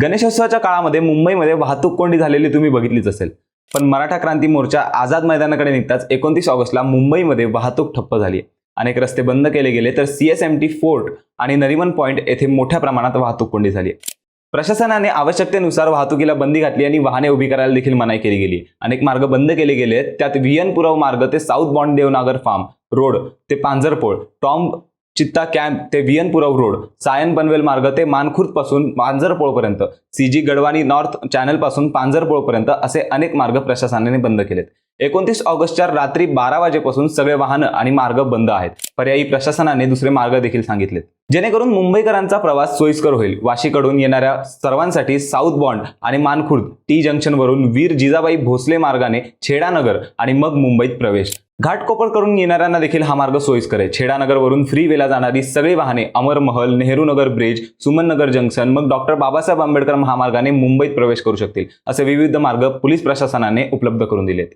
गणेशोत्सवाच्या काळामध्ये मुंबईमध्ये वाहतूक कोंडी झालेली तुम्ही बघितलीच असेल. पण मराठा क्रांती मोर्चा आझाद मैदानाकडे निघताच 29 ऑगस्टला मुंबईमध्ये वाहतूक ठप्प झाली. अनेक रस्ते बंद केले गेले तर CSMT फोर्ट आणि नरिमन पॉइंट येथे मोठ्या प्रमाणात वाहतूक कोंडी झाली. प्रशासनाने आवश्यकतेनुसार वाहतुकीला बंदी घातली आणि वाहने उभी करायला देखील मनाई केली गेली. अनेक मार्ग बंद केले गेले, त्यात VN पुरव मार्ग ते south bond Devanagar form road ते पांजरपोळ, टॉम चित्ता कॅम्प ते VN पुरव रोड, सायन पनवेल मार्ग ते मानखुर्द पासून पांजरपोळपर्यंत, CG गडवानी नॉर्थ चॅनल पासून पांजरपोळपर्यंत असे अनेक मार्ग प्रशासनाने बंद केलेत. 29 ऑगस्टच्या रात्री 12 वाजेपासून सगळे वाहनं आणि मार्ग बंद आहेत. पर्यायी प्रशासनाने दुसरे मार्ग देखील सांगितलेत, जेणेकरून मुंबईकरांचा प्रवास सोयीस्कर होईल. वाशीकडून येणाऱ्या सर्वांसाठी साऊथ बॉन्ड आणि मानखुर्द T जंक्शन वरून वीर जिजाबाई भोसले मार्गाने छेडानगर आणि मग मुंबईत प्रवेश. घाटकोपर करून येणाऱ्यांना देखील हा मार्ग सोयीस्कर आहे. छेडानगर वरून फ्रीवेला जाणारी सगळी वाहने अमर महल, नेहरू नगर ब्रिज, सुमन नगर जंक्शन, मग डॉक्टर बाबासाहेब आंबेडकर महामार्गाने मुंबईत प्रवेश करू शकतील. असे विविध मार्ग पोलीस प्रशासनाने उपलब्ध करून दिलेत.